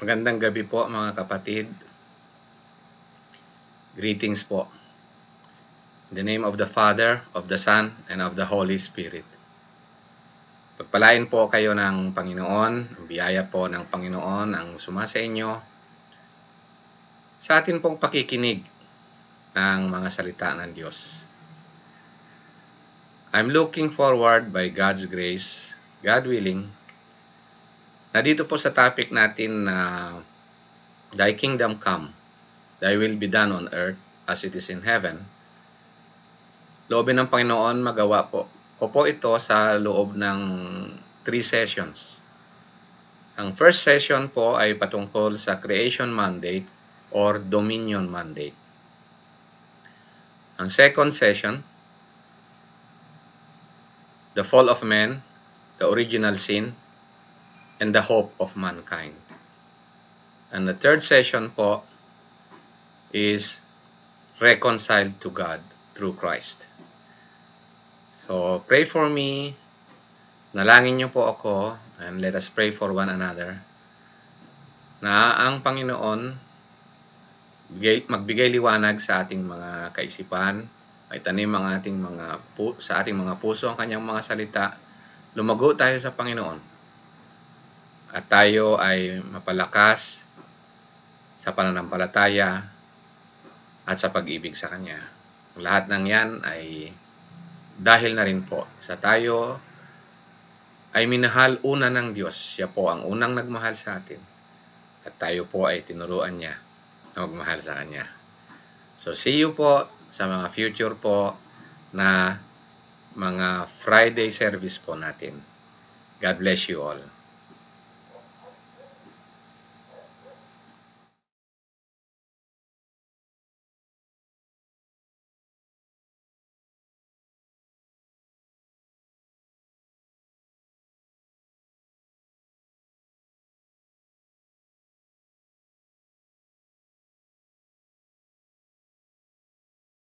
Magandang gabi po mga kapatid. Greetings po. In the name of the Father, of the Son, and of the Holy Spirit. Pagpalain po kayo ng Panginoon, ang biyaya po ng Panginoon ang sumasa inyo sa atin pong pakikinig ng mga salita ng Diyos. I'm looking forward by God's grace, God willing, na dito po sa topic natin na Thy kingdom come, Thy will be done on earth as it is in heaven. Loobin ng Panginoon magawa po ito sa loob ng 3 sessions. Ang first session po ay patungkol sa creation mandate or dominion mandate. Ang second session, the fall of man, the original sin, and the hope of mankind. And the third session po is reconciled to God through Christ. So pray for me, nalangin niyo po ako, and let us pray for one another, na ang Panginoon magbigay liwanag sa ating mga kaisipan, maitanim ang ating sa ating mga puso ang kanyang mga salita, lumago tayo sa Panginoon, at tayo ay mapalakas sa pananampalataya at sa pag-ibig sa Kanya. Lahat ng yan ay dahil na rin po sa tayo ay minahal una ng Diyos. Siya po ang unang nagmahal sa atin at tayo po ay tinuruan niya na magmahal sa Kanya. So see you po sa mga future po na mga Friday service po natin. God bless you all.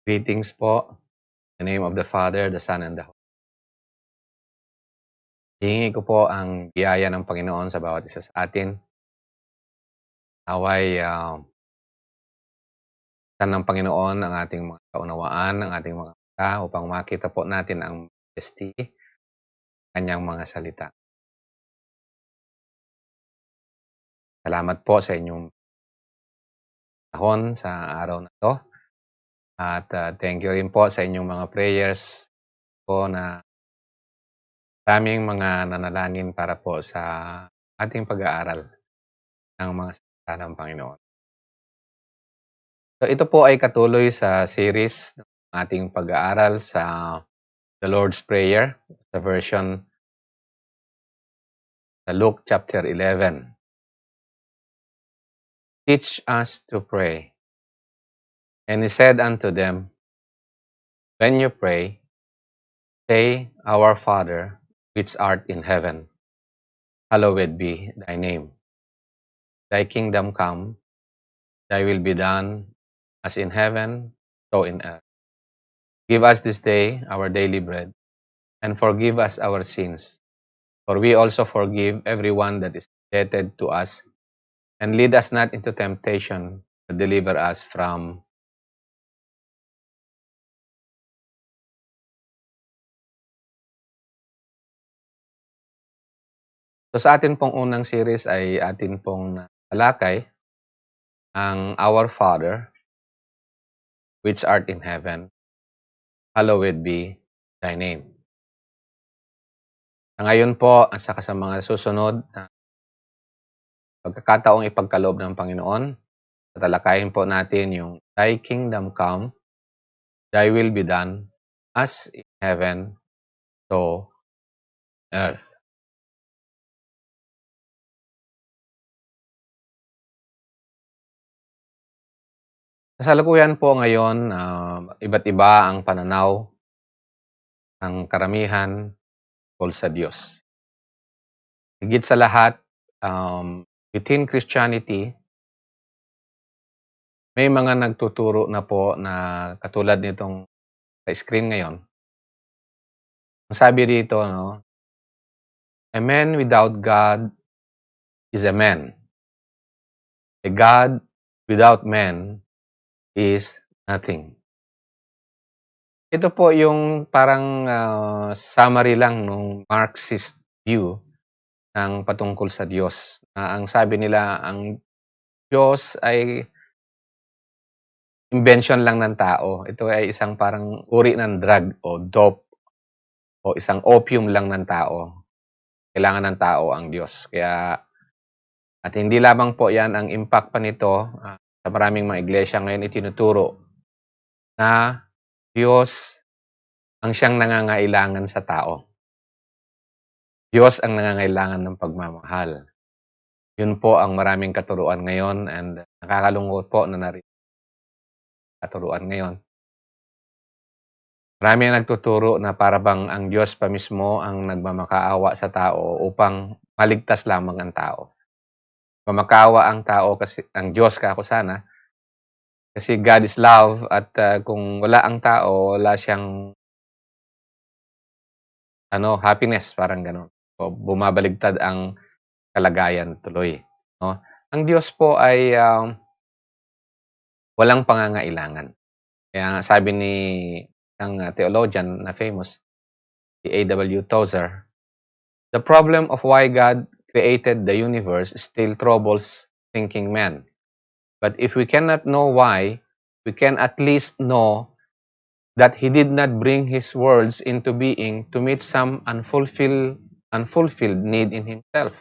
Greetings po. In the name of the Father, the Son, and the Holy Spirit. Hihingi ko po ang biyaya ng Panginoon sa bawat isa sa atin. Naway ng Panginoon ang ating mga kaunawaan, ang ating mga mata upang makita po natin ang majesty, kanyang mga salita. Salamat po sa inyong panahon sa araw na ito. At thank you rin po sa inyong mga prayers po na maraming mga nanalangin para po sa ating pag-aaral ng mga salita ng Panginoon. So ito po ay katuloy sa series ng ating pag-aaral sa The Lord's Prayer, sa version sa Luke chapter 11. Teach us to pray. And he said unto them, when you pray, say, Our Father, which art in heaven, hallowed be thy name. Thy kingdom come, thy will be done, as in heaven, so in earth. Give us this day our daily bread, and forgive us our sins, for we also forgive everyone that is indebted to us. And lead us not into temptation, but deliver us from So sa atin pong unang series ay atin pong talakay ang Our Father, which art in heaven, hallowed be thy name. Ngayon po, at saka sa mga susunod na pagkakataong ipagkaloob ng Panginoon, tatalakayin po natin yung Thy kingdom come, thy will be done, as in heaven, so earth. Kasalukuyan po ngayon, iba't iba ang pananaw ng karamihan tungkol sa Diyos. Higit sa lahat, within Christianity, may mga nagtuturo na po na katulad nitong sa screen ngayon. Ang sabi dito, no, a man without God is a man A God without man is nothing. Ito po yung parang summary lang nung Marxist view ng patungkol sa Diyos. Ang sabi nila, ang Diyos ay invention lang ng tao. Ito ay isang parang uri ng drug o dope o isang opium lang ng tao. Kailangan ng tao ang Diyos. Kaya, at hindi lamang po yan ang impact pa nito sa maraming mga iglesia ngayon itinuturo na Diyos ang siyang nangangailangan sa tao. Diyos ang nangangailangan ng pagmamahal. Yun po ang maraming katuruan ngayon and nakakalungkot po na narinig katuruan ngayon. Marami ang nagtuturo na para bang ang Diyos pa mismo ang nagmamakaawa sa tao upang maligtas lamang ang tao. Mamakaawa ang tao kasi ang Diyos kako sana kasi God is love at kung wala ang tao, wala siyang happiness, parang gano'n. O bumabaligtad ang kalagayan tuloy, no? Ang Diyos po ay walang pangangailangan. Kaya sabi ni isang theologian na famous, si A.W. Tozer, the problem of why God created the universe still troubles thinking men. But if we cannot know why, we can at least know that He did not bring His worlds into being to meet some unfulfilled need in Himself.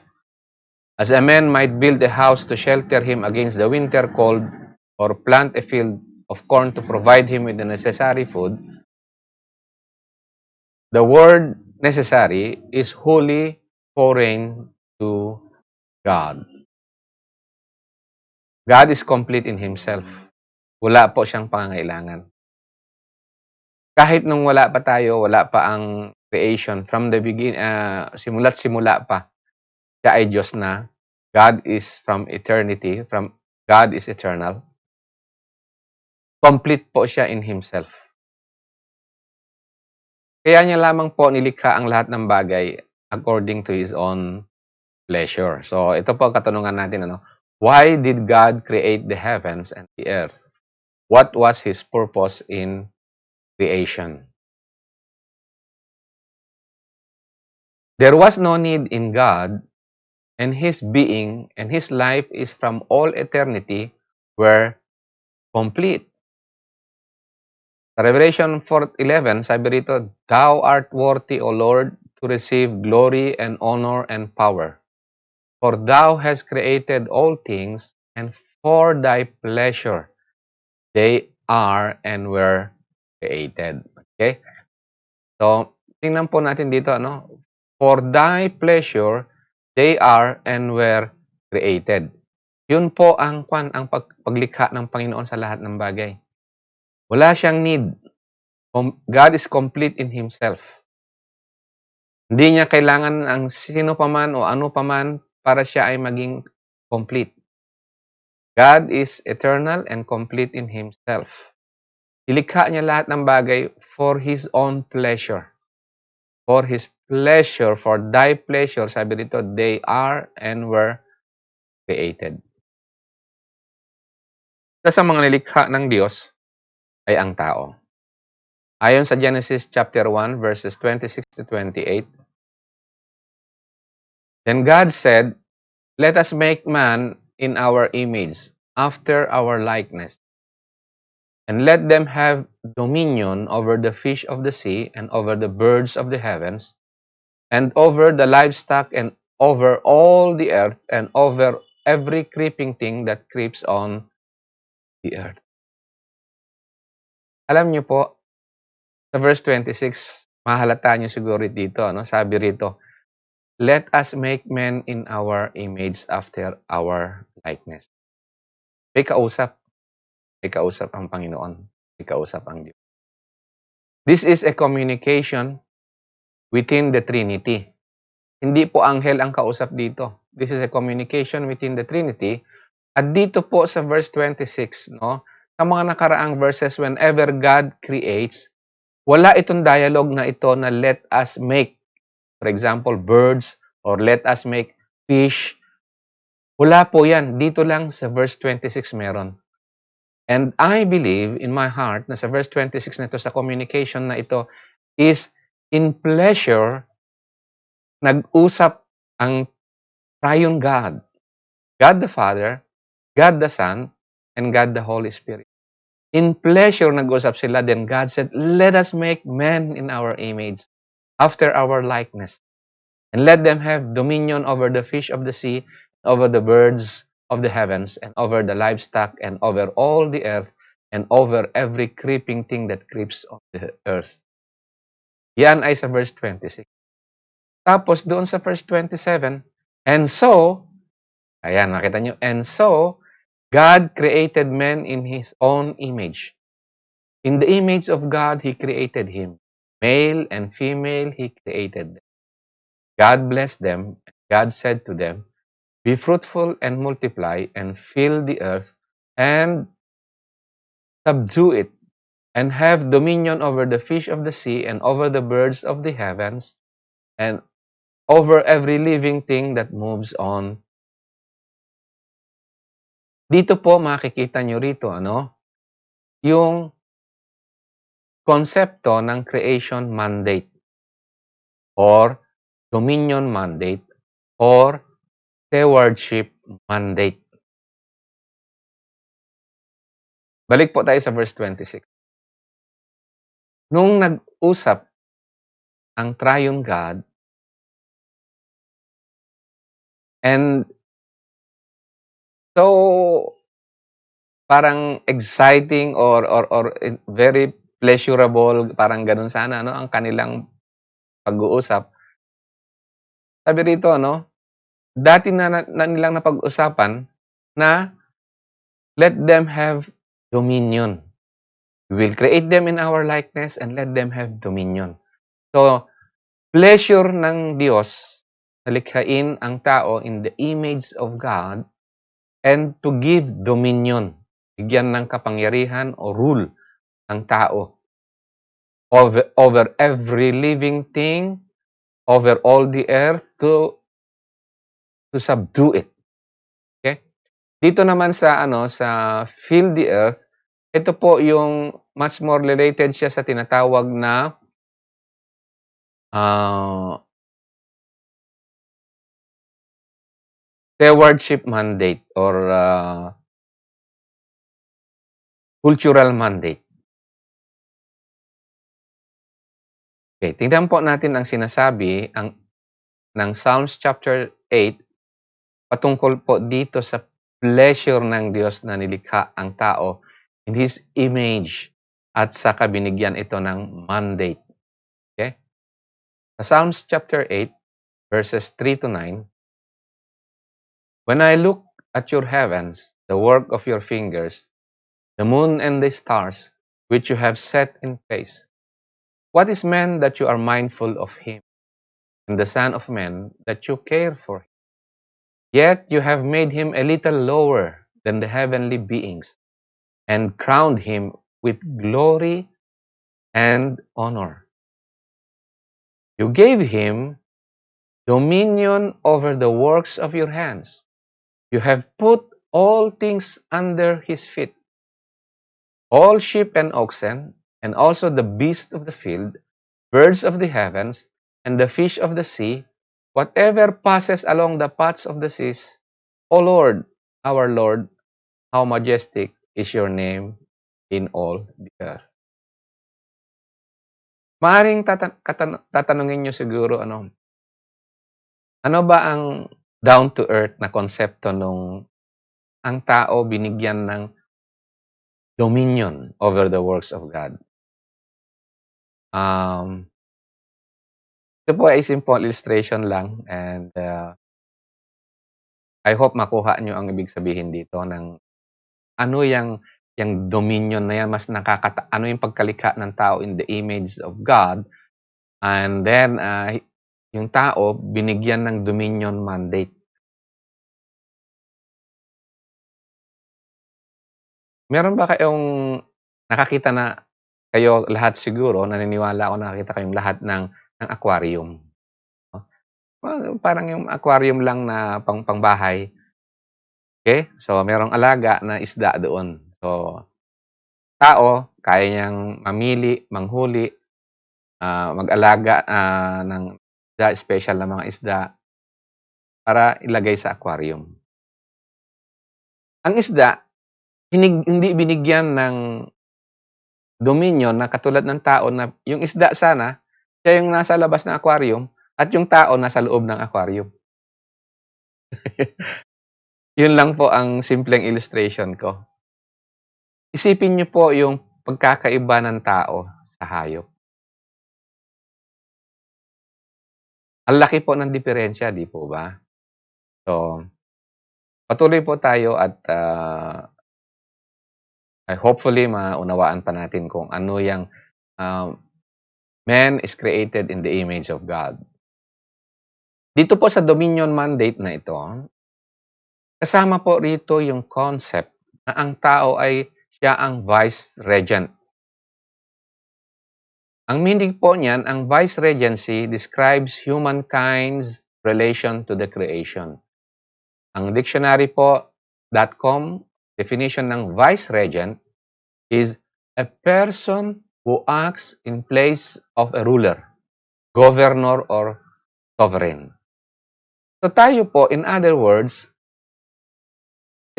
As a man might build a house to shelter him against the winter cold or plant a field of corn to provide him with the necessary food, the word necessary is wholly foreign to God. God is complete in Himself. Wala po siyang pangangailangan. Kahit nung wala pa tayo, wala pa ang creation, from the beginning, simula't simula pa, siya ay Diyos na. God is from eternity, God is eternal. Complete po siya in Himself. Kaya niya lamang po nilikha ang lahat ng bagay according to His own pleasure. So, ito po ang katanungan natin. Why did God create the heavens and the earth? What was His purpose in creation? There was no need in God, and His being and His life is from all eternity were complete. Sa Revelation 4:11, sabi rito, Thou art worthy, O Lord, to receive glory and honor and power. For Thou hast created all things, and for Thy pleasure they are and were created. Okay? So, tingnan po natin dito, For Thy pleasure they are and were created. Yun po ang paglikha ng Panginoon sa lahat ng bagay. Wala siyang need. God is complete in Himself. Hindi niya kailangan ang sino paman o ano paman para siya ay maging complete. God is eternal and complete in Himself. Ilikha niya lahat ng bagay for His own pleasure. For His pleasure, for Thy pleasure, sabi dito, they are and were created. Sa mga nilikha ng Diyos ay ang tao. Ayon sa Genesis chapter 1 verses 26 to 28, Then God said, Let us make man in our image, after our likeness, and let them have dominion over the fish of the sea, and over the birds of the heavens, and over the livestock, and over all the earth, and over every creeping thing that creeps on the earth. Alam niyo po, sa verse 26, mahalata niyo siguro dito, sabi rito, Let us make men in our image after our likeness. May kausap ang Panginoon, may kausap ang Diyos. This is a communication within the Trinity. Hindi po anghel ang kausap dito. This is a communication within the Trinity. At dito po sa verse 26, sa mga nakaraang verses, whenever God creates, wala itong dialogue na ito na let us make, for example, birds, or let us make fish. Wala po yan. Dito lang sa verse 26 meron. And I believe in my heart na sa verse 26 na ito, sa communication na ito, is in pleasure, nag-usap ang triune God. God the Father, God the Son, and God the Holy Spirit. In pleasure, nag-usap sila. Then God said, let us make men in our image, after our likeness. And let them have dominion over the fish of the sea, over the birds of the heavens, and over the livestock, and over all the earth, and over every creeping thing that creeps on the earth. Yan ay sa verse 26. Tapos doon sa verse 27, and so, ayan, nakita nyo, and so, God created man in His own image. In the image of God, He created him. Male and female, He created them. God blessed them. God said to them, be fruitful and multiply and fill the earth and subdue it and have dominion over the fish of the sea and over the birds of the heavens and over every living thing that moves on. Dito po makikita nyo rito, yung konsepto ng creation mandate or dominion mandate or stewardship mandate. Balik po tayo sa verse 26. Nung nag-usap ang triune God, and so parang exciting or very pleasurable, parang ganun sana ang kanilang pag-uusap. Sabi rito dati na nilang napag-usapan na let them have dominion. We will create them in our likeness and let them have dominion. So, pleasure ng Diyos na likhain ang tao in the image of God and to give dominion. Bigyan ng kapangyarihan o rule ang tao over every living thing, over all the earth, to subdue it. Okay? Dito naman sa sa fill the earth, ito po yung much more related siya sa tinatawag na stewardship mandate or cultural mandate. Okay, tingnan po natin ang sinasabi ng Psalms chapter 8 patungkol po dito sa pleasure ng Diyos na nilikha ang tao in His image at saka binigyan ito ng mandate. Okay? Sa Psalms chapter 8, verses 3 to 9, when I look at your heavens, the work of your fingers, the moon and the stars, which you have set in place, what is man that you are mindful of him, and the son of man that you care for him? Yet you have made him a little lower than the heavenly beings, and crowned him with glory and honor. You gave him dominion over the works of your hands. You have put all things under his feet, all sheep and oxen, and also the beasts of the field, birds of the heavens, and the fish of the sea, whatever passes along the paths of the seas. O Lord, our Lord, how majestic is your name in all the earth. Maaaring tatanungin nyo siguro, ano ba ang down to earth na konsepto nung ang tao binigyan ng dominion over the works of God? Ito po ay simple illustration lang, and I hope makuha nyo ang ibig sabihin dito ng ano yung dominion na yan, mas ano yung pagkalikha ng tao in the image of God, and then yung tao binigyan ng dominion mandate. Meron ba kayong nakakita na kayo lahat siguro, naniniwala ako nakakita kayong lahat ng aquarium? Well, parang yung aquarium lang na pangbahay. Okay? So, merong alaga na isda doon. So, tao, kaya niyang mamili, manghuli, mag-alaga ng isda, special na mga isda, para ilagay sa aquarium. Ang isda, hindi binigyan ng dominion na katulad ng tao na yung isda sana, siya yung nasa labas ng aquarium at yung tao nasa loob ng aquarium. Yun lang po ang simpleng illustration ko. Isipin niyo po yung pagkakaiba ng tao sa hayop. Ang laki po ng diferensya, di po ba? So, patuloy po tayo at hopefully maunawaan pa natin kung ano yung man is created in the image of God. Dito po sa dominion mandate na ito, kasama po rito yung concept na ang tao ay siya ang vice regent. Ang meaning po niyan, ang vice regency describes humankind's relation to the creation. Ang dictionary po .com definition ng vice regent is a person who acts in place of a ruler, governor, or sovereign. So tayo po, in other words,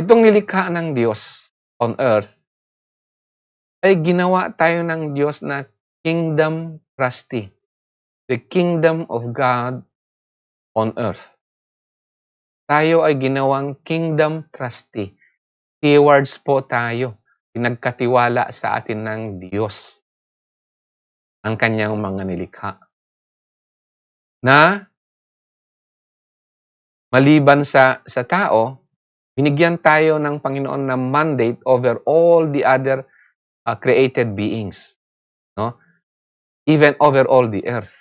itong nilikha ng Diyos on earth, ay ginawa tayo ng Diyos na kingdom trustee. The kingdom of God on earth. Tayo ay ginawang kingdom trustee. Stewards po tayo. Pinagkatiwala sa atin ng Diyos ang kanyang mga nilikha. Na maliban sa tao, binigyan tayo ng Panginoon na mandate over all the other created beings. No? Even over all the earth.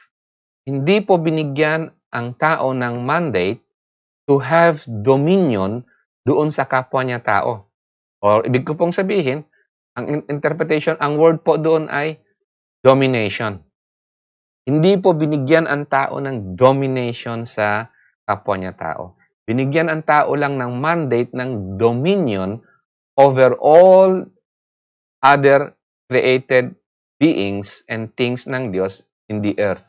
Hindi po binigyan ang tao ng mandate to have dominion doon sa kapwa niya tao. O ibig ko pong sabihin, ang interpretation, ang word po doon ay domination. Hindi po binigyan ang tao ng domination sa kapwa niya tao. Binigyan ang tao lang ng mandate ng dominion over all other created beings and things ng Diyos in the earth.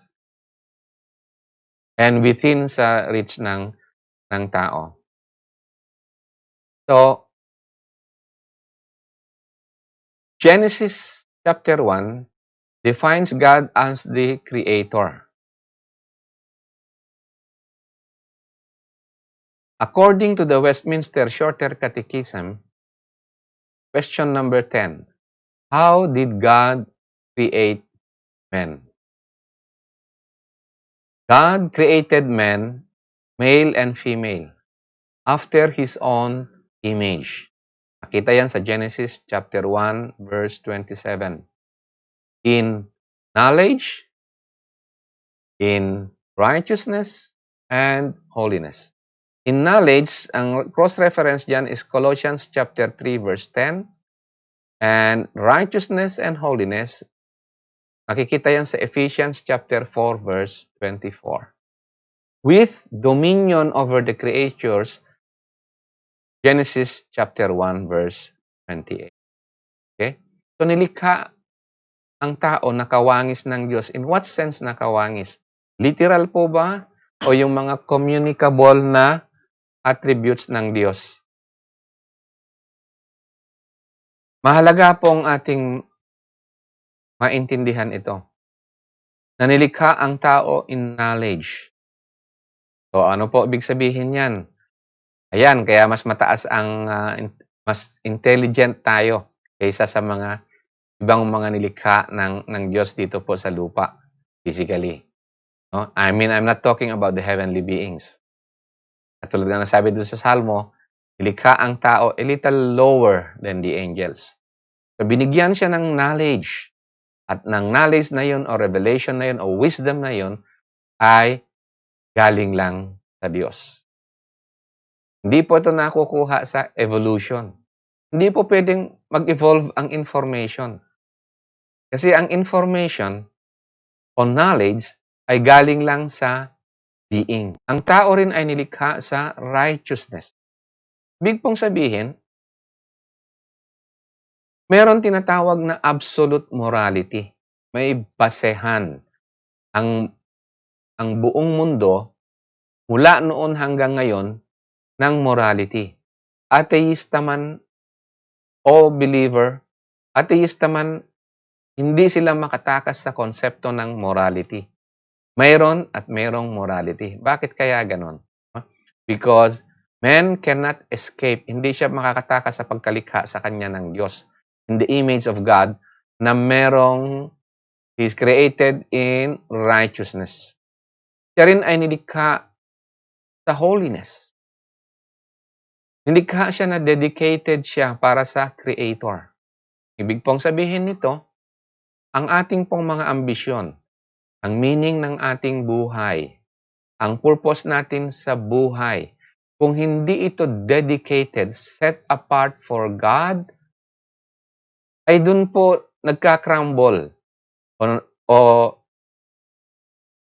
And within sa reach ng tao. So, Genesis chapter 1 defines God as the creator. According to the Westminster Shorter Catechism, question number 10, how did God create men? God created men, male and female, after His own image. Nakita yan sa Genesis chapter 1, verse 27. In knowledge, in righteousness, and holiness. In knowledge, ang cross-reference dyan is Colossians chapter 3, verse 10. And righteousness and holiness, nakikita yan sa Ephesians chapter 4, verse 24. With dominion over the creatures, Genesis chapter 1, verse 28. Okay? So nilikha ang tao na kawangis ng Diyos. In what sense na kawangis? Literal po ba? O yung mga communicable na attributes ng Diyos? Mahalaga pong ating maintindihan ito. Nanilikha ang tao in knowledge. So ano po ibig sabihin yan? Ayan, kaya mas mataas ang, mas intelligent tayo kaysa sa mga ibang mga nilikha ng Diyos dito po sa lupa, physically. No? I mean, I'm not talking about the heavenly beings. At tulad na nasabi doon sa Salmo, nilikha ang tao a little lower than the angels. So binigyan siya ng knowledge. At ng knowledge na yun, o revelation na yun, o wisdom na yun, ay galing lang sa Diyos. Hindi po ito nakukuha sa evolution. Hindi po pwedeng mag-evolve ang information. Kasi ang information o knowledge ay galing lang sa being. Ang tao rin ay nilikha sa righteousness. Ibig pong sabihin, meron tinatawag na absolute morality. May basehan ang buong mundo mula noon hanggang ngayon ng morality. Ateista man o believer, ateista man, hindi sila makatakas sa konsepto ng morality. Mayroon at mayroong morality. Bakit kaya ganon? Because man cannot escape. Hindi siya makakatakas sa pagkalikha sa kanya ng Diyos. In the image of God, na merong He's created in righteousness. Siya rin ay nilikha sa holiness. Nilikha siya na dedicated siya para sa Creator. Ibig pong sabihin nito, ang ating pong mga ambisyon, ang meaning ng ating buhay, ang purpose natin sa buhay, kung hindi ito dedicated, set apart for God, ay dun po nagka-crumble o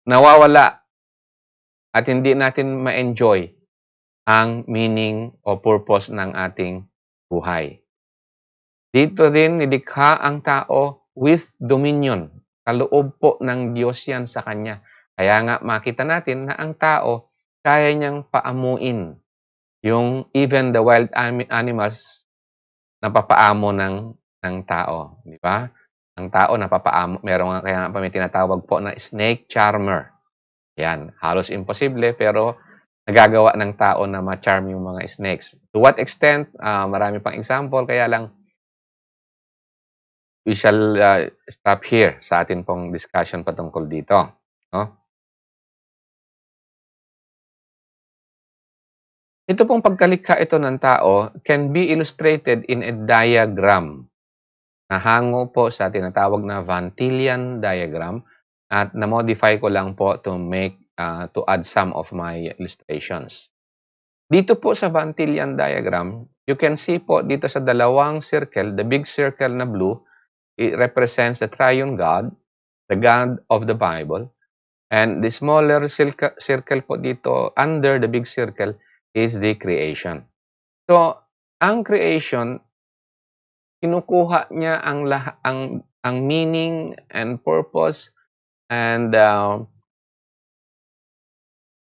nawawala at hindi natin ma-enjoy ang meaning o purpose ng ating buhay. Dito din nilikha ang tao with dominion. Kaloob po ng Diyos yan sa kanya. Kaya nga makita natin na ang tao kaya niyang paamuin yung even the wild animals napapaamo ng tao, di ba? Ang tao napapaamo, meron nga kaya nga may tinatawag po na snake charmer. Yan, halos imposible pero nagagawa ng tao na ma-charm yung mga snakes. To what extent? Marami pang example, kaya lang we shall stop here sa atin pong discussion patungkol dito. No? Ito pong pagkalikha ito ng tao can be illustrated in a diagram na hango po sa tinatawag na Van Tillian diagram at na-modify ko lang po to add some of my illustrations. Dito po sa Van Tillian diagram, you can see po dito sa dalawang circle, the big circle na blue, it represents the triune God, the God of the Bible. And the smaller circle po dito under the big circle is the creation. So, ang creation, kinukuha niya ang meaning and purpose and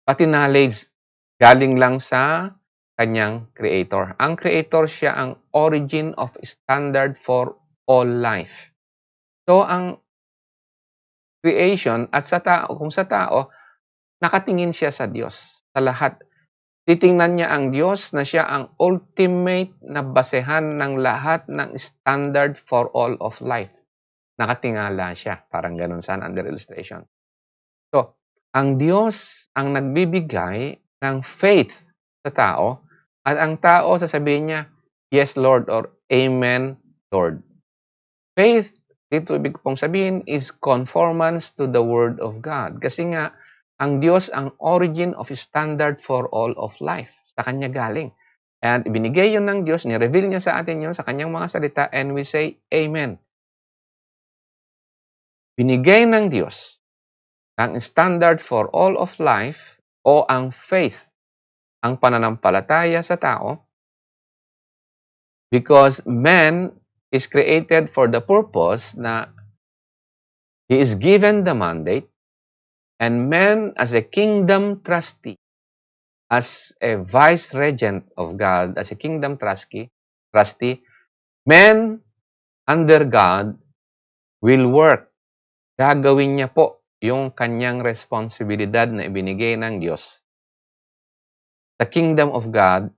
pati knowledge galing lang sa kanyang creator. Ang creator siya ang origin of standard for all life. So, ang creation at sa tao, kung sa tao, nakatingin siya sa Diyos. Sa lahat, titingnan niya ang Diyos na siya ang ultimate na basehan ng lahat ng standard for all of life. Nakatingala siya. Parang ganun sana under illustration. So, ang Diyos ang nagbibigay ng faith sa tao at ang tao sasabihin niya, yes Lord or Amen Lord. Faith, dito ibig pong sabihin, is conformance to the Word of God. Kasi nga, ang Diyos ang origin of standard for all of life. Sa Kanya galing. And ibinigay yun ng Diyos, ni-reveal niya sa atin yun sa Kanyang mga salita, and we say, Amen. Binigay ng Diyos ang standard for all of life o ang faith, ang pananampalataya sa tao, because man is created for the purpose na he is given the mandate, and man as a kingdom trustee, as a vice regent of God, as a kingdom trustee, man under God will work. Gagawin niya po yung kanyang responsibilidad na ibinigay ng Diyos sa kingdom of God,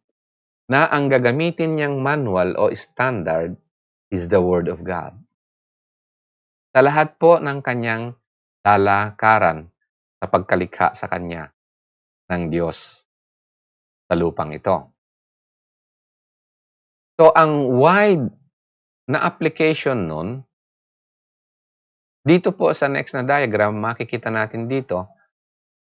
na ang gagamitin niyang manual o standard is the Word of God. Sa lahat po ng kanyang lalakaran sa pagkalikha sa kanya ng Diyos sa lupang ito. So, ang wide na application nun, dito po sa next na diagram, makikita natin dito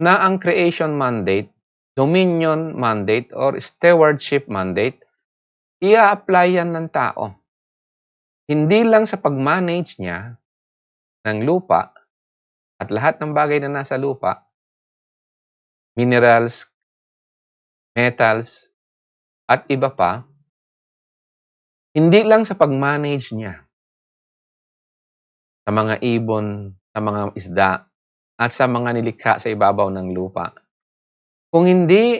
na ang creation mandate, dominion mandate, or stewardship mandate, i-apply yan ng tao. Hindi lang sa pag-manage niya ng lupa at lahat ng bagay na nasa lupa, minerals, metals, at iba pa, hindi lang sa pag-manage niya sa mga ibon, sa mga isda, at sa mga nilikha sa ibabaw ng lupa. Kung hindi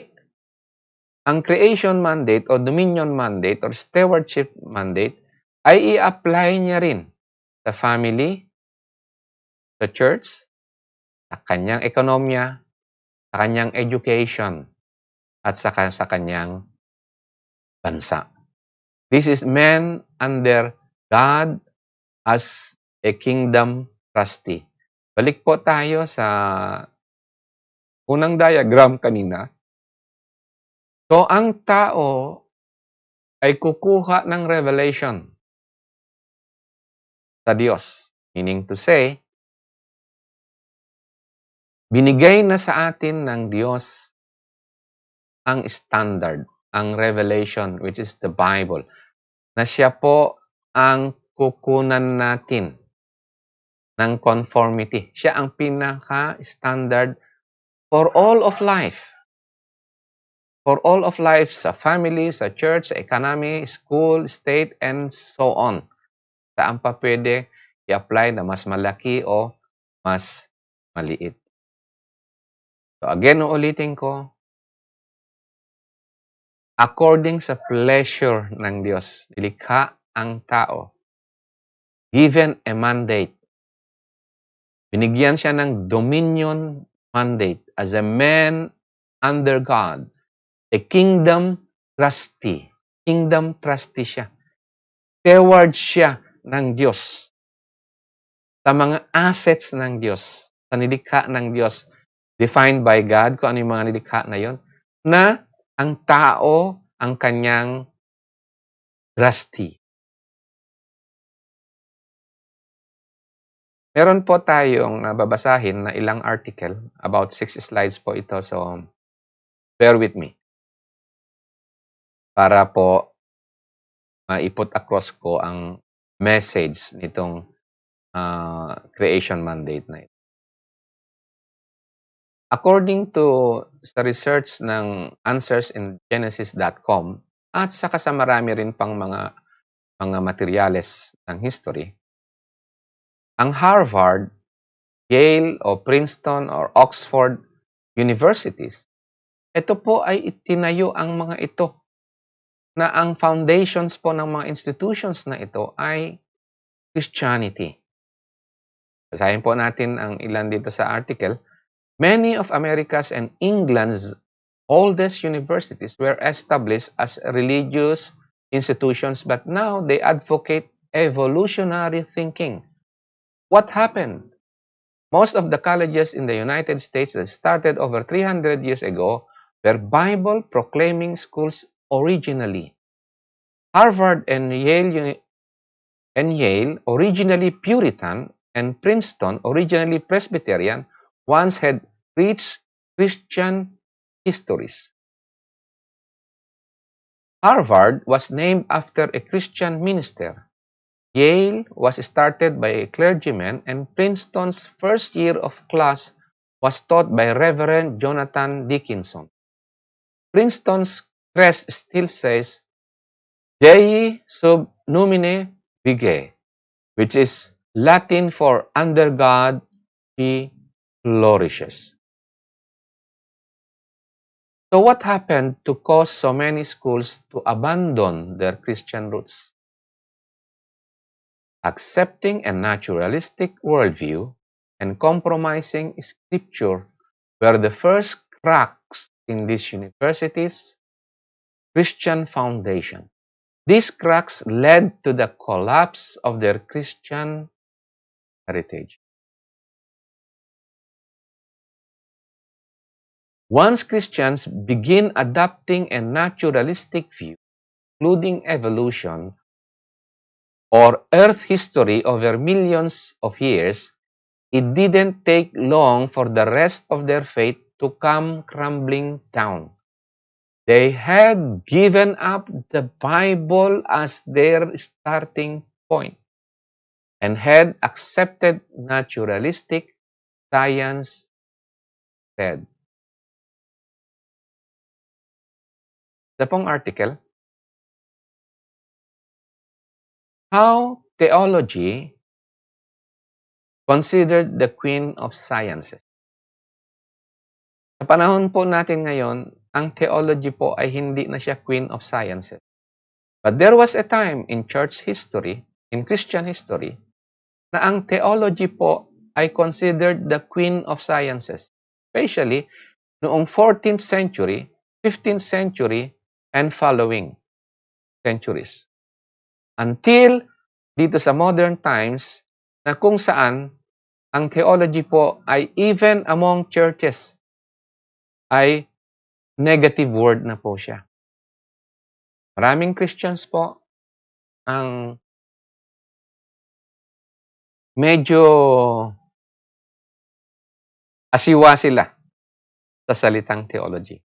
ang creation mandate o dominion mandate or stewardship mandate ay i-apply niya rin sa family, sa church, sa kanyang ekonomiya, sa kanyang education, at saka sa kanyang bansa. This is man under God as a kingdom trustee. Balik po tayo sa unang diagram kanina. So, ang tao ay kukuha ng revelation sa Diyos. Meaning to say, binigay na sa atin ng Diyos ang standard, ang revelation, which is the Bible, na siya po ang kukunan natin ng conformity. Siya ang pinaka-standard for all of life. For all of life, sa family, sa church, sa economy, school, state, and so on. Saan pa pwede i-apply na mas malaki o mas maliit. So again, uulitin ko, according sa pleasure ng Diyos, nilikha ang tao. Given a mandate. Binigyan siya ng dominion mandate as a man under God. A kingdom trustee. Kingdom trustee siya. Steward siya ng Diyos. Sa mga assets ng Diyos. Sa nilikha ng Diyos. Defined by God, kung ano yung mga nilikha na yon, na ang tao ang kanyang trustee. Meron po tayong nababasahin na ilang article, about 6 slides po ito, so bear with me. Para po i-put across ko ang message nitong creation mandate na ito. According to sa research ng answersingenesis.com at saka sa marami rin pang mga materyales ng history, ang Harvard, Yale, o Princeton, or Oxford universities, ito po ay itinayo ang mga ito na ang foundations po ng mga institutions na ito ay Christianity. Basahin po natin ang ilan dito sa article. Many of America's and England's oldest universities were established as religious institutions, but now they advocate evolutionary thinking. What happened? Most of the colleges in the United States that started over 300 years ago were Bible-proclaiming schools originally. Harvard and Yale, originally Puritan, and Princeton, originally Presbyterian, once had rich Christian histories. Harvard was named after a Christian minister. Yale was started by a clergyman, and Princeton's first year of class was taught by Reverend Jonathan Dickinson. Princeton's crest still says, Dei sub nomine vigae, which is Latin for under God he flourishes. So what happened to cause so many schools to abandon their Christian roots? Accepting a naturalistic worldview and compromising scripture were the first cracks in these universities' Christian foundation. These cracks led to the collapse of their Christian heritage. Once Christians begin adopting a naturalistic view, including evolution or Earth history over millions of years, it didn't take long for the rest of their faith to come crumbling down. They had given up the Bible as their starting point and had accepted naturalistic science instead. Sa pong article, how theology considered the queen of sciences. Sa panahon po natin ngayon, ang theology po ay hindi na siya queen of sciences. But there was a time in church history, in Christian history, na ang theology po ay considered the queen of sciences. Especially noong 14th century, 15th century, and following centuries. Until dito sa modern times na kung saan ang theology po ay even among churches ay negative word na po siya. Maraming Christians po ang medyo asiwa sila sa salitang theology.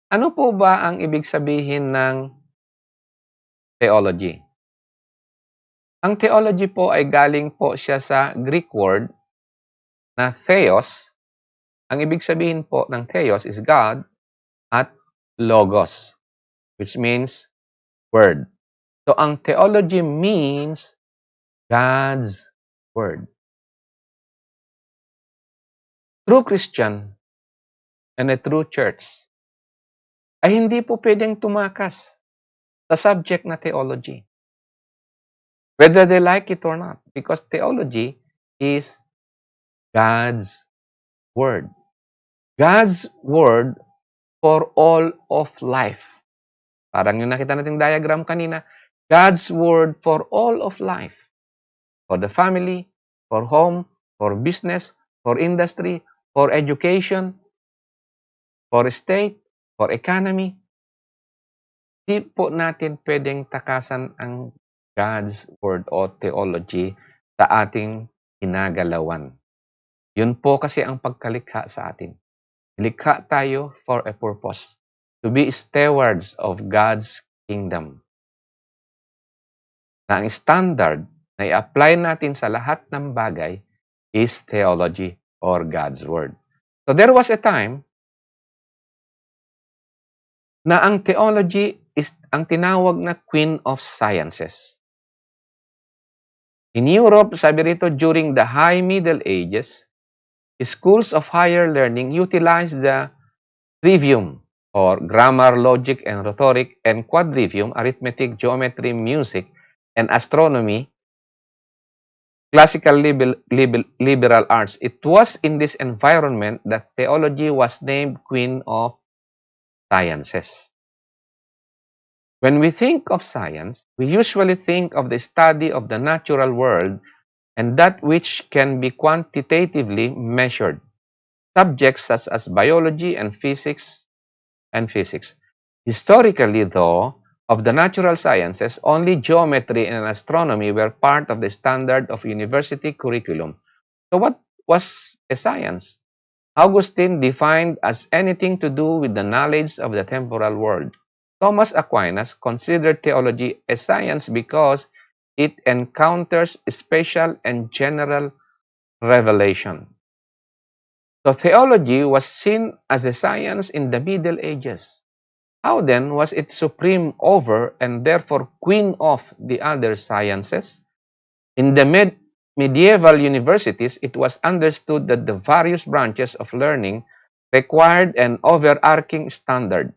Ano po ba ang ibig sabihin ng theology? Ang theology po ay galing po siya sa Greek word na theos. Ang ibig sabihin po ng theos is God at logos, which means word. So, ang theology means God's word. True Christian and a true church ay hindi po pwedeng tumakas sa subject na theology. Whether they like it or not, because theology is God's word. God's word for all of life. Parang yung nakita nating diagram kanina, God's word for all of life. For the family, for home, for business, for industry, for education, for state, for economy. Di po natin pwedeng takasan ang God's word o theology sa ating ginagalawan. Yun po kasi ang pagkalikha sa atin. Likha tayo for a purpose. To be stewards of God's kingdom. Na ang standard na i-apply natin sa lahat ng bagay is theology or God's word. So there was a time na ang theology is ang tinawag na queen of sciences. In Europe, sabi rito, during the High Middle Ages, schools of higher learning utilized the trivium or grammar, logic, and rhetoric, and quadrivium, arithmetic, geometry, music, and astronomy, classical liberal arts. It was in this environment that theology was named queen of sciences. When we think of science, we usually think of the study of the natural world and that which can be quantitatively measured. Subjects such as biology and physics. Historically, though, of the natural sciences, only geometry and astronomy were part of the standard of university curriculum. So what was a science? Augustine defined as anything to do with the knowledge of the temporal world. Thomas Aquinas considered theology a science because it encounters special and general revelation. So theology was seen as a science in the Middle Ages. How then was it supreme over and therefore queen of the other sciences? In the medieval universities, it was understood that the various branches of learning required an overarching standard.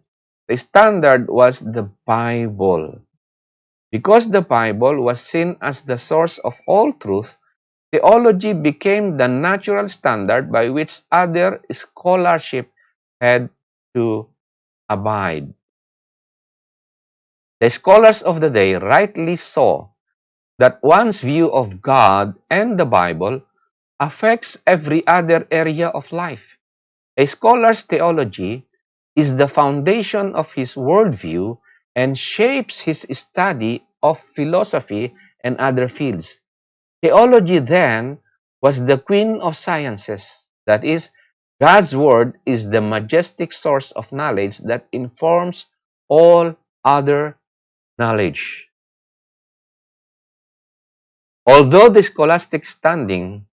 The standard was the Bible. Because the Bible was seen as the source of all truth, theology became the natural standard by which other scholarship had to abide. The scholars of the day rightly saw that one's view of God and the Bible affects every other area of life. A scholar's theology is the foundation of his worldview and shapes his study of philosophy and other fields. Theology then was the queen of sciences. That is, God's word is the majestic source of knowledge that informs all other knowledge. Although the scholastic standing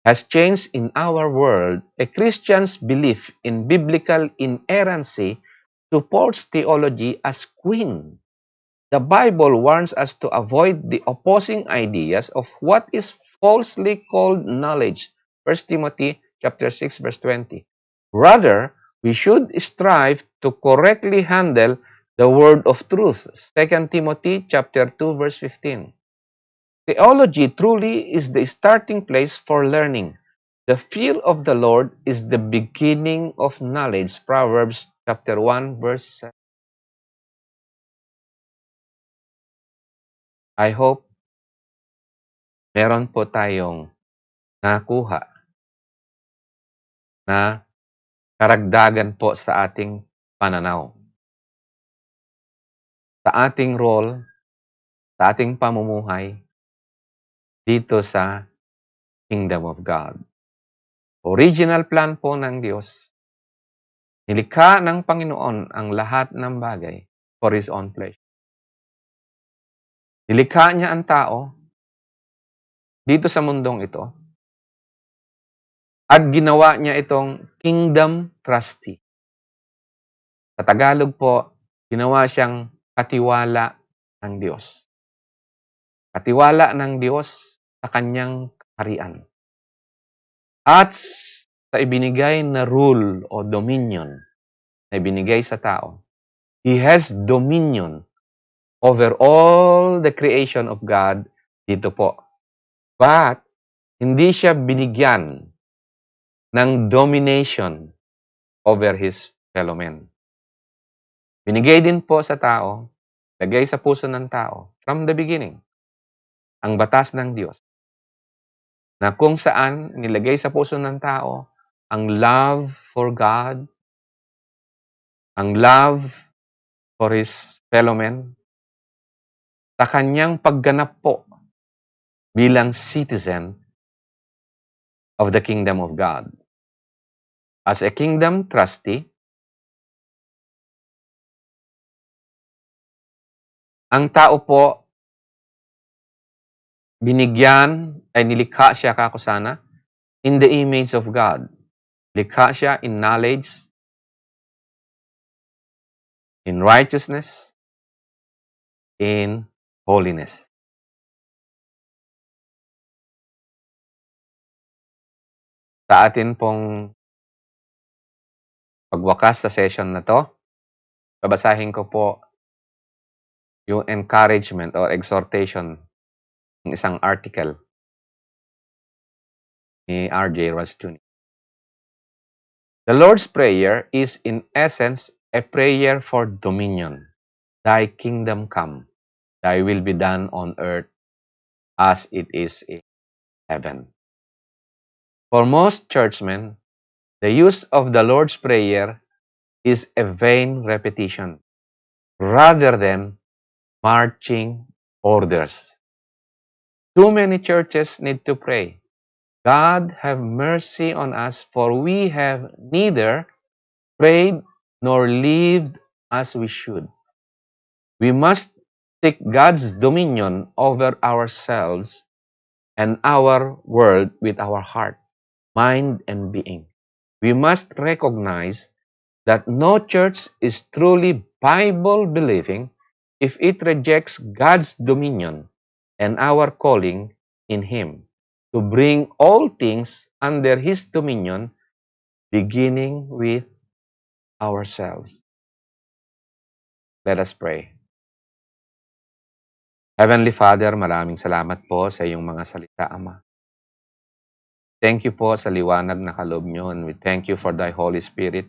has changed in our world, a Christian's belief in biblical inerrancy supports theology as queen. The Bible warns us to avoid the opposing ideas of what is falsely called knowledge. 1 Timothy chapter 6 verse 20. Rather, we should strive to correctly handle the word of truth. 2 Timothy chapter 2 verse 15. Theology truly is the starting place for learning. The fear of the Lord is the beginning of knowledge. Proverbs chapter 1 verse 7. I hope meron po tayong nakuha na karagdagan po sa ating pananaw, sa ating role, sa ating pamumuhay dito sa Kingdom of God. Original plan po ng Diyos. Nilikha ng Panginoon ang lahat ng bagay for His own pleasure. Nilikha niya ang tao dito sa mundong ito at ginawa niya itong kingdom trustee. Sa Tagalog po, ginawa siyang katiwala ng Diyos. Katiwala ng Diyos sa kanyang kaharian. At sa ibinigay na rule o dominion na ibinigay sa tao, He has dominion over all the creation of God dito po. But, hindi siya binigyan ng domination over his fellow men. Binigay din po sa tao, lagay sa puso ng tao, from the beginning, ang batas ng Diyos, na kung saan nilagay sa puso ng tao ang love for God, ang love for his fellow men, sa kanyang pagganap po bilang citizen of the kingdom of God. As a kingdom trustee, ang tao po binigyan ay nilikha siya kakusana in the image of God. Likha siya in knowledge, in righteousness, in holiness. Sa atin pong pagwakas sa session na to, babasahin ko po yung encouragement or exhortation ng isang article ni R.J. Rushdoony. The Lord's Prayer is in essence a prayer for dominion. Thy kingdom come, thy will be done on earth as it is in heaven. For most churchmen, the use of the Lord's Prayer is a vain repetition rather than marching orders. Too many churches need to pray, God have mercy on us, for we have neither prayed nor lived as we should. We must seek God's dominion over ourselves and our world with our heart, mind, and being. We must recognize that no church is truly Bible-believing if it rejects God's dominion and our calling in Him to bring all things under His dominion, beginning with ourselves. Let us pray. Heavenly Father, maraming salamat po sa iyong mga salita, Ama. Thank you po sa liwanag na kaloob niyo, and we thank you for thy Holy Spirit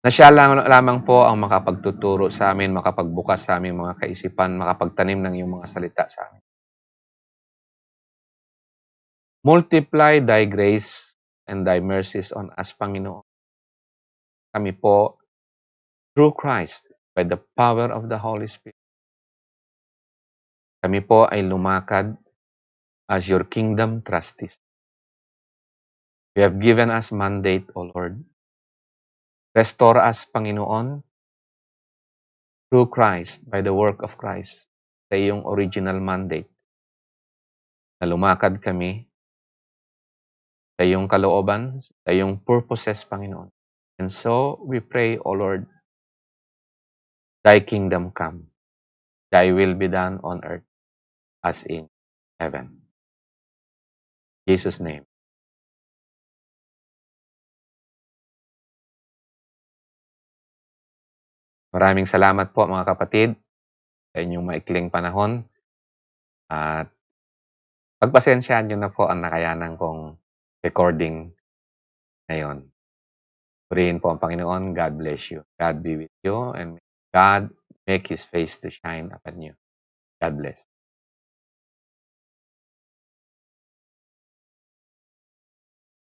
na siya lamang po ang makapagtuturo sa amin, makapagbukas sa aming mga kaisipan, makapagtanim ng iyong mga salita sa amin. Multiply thy grace and thy mercies on us, Panginoon. Kami po, through Christ, by the power of the Holy Spirit, kami po ay lumakad as your kingdom trustees. You have given us mandate, O Lord. Restore us, Panginoon, through Christ, by the work of Christ, sa iyong original mandate, na lumakad kami sa iyong kalooban, sa iyong purposes, Panginoon. And so, we pray, O Lord, thy kingdom come. Thy will be done on earth as in heaven. In Jesus' name. Maraming salamat po mga kapatid sa inyong maikling panahon at pagpasensyahan niyo na po ang nakayanan kong recording ngayon. Purihin po ang Panginoon. God bless you. God be with you and may God make His face to shine upon you. God bless.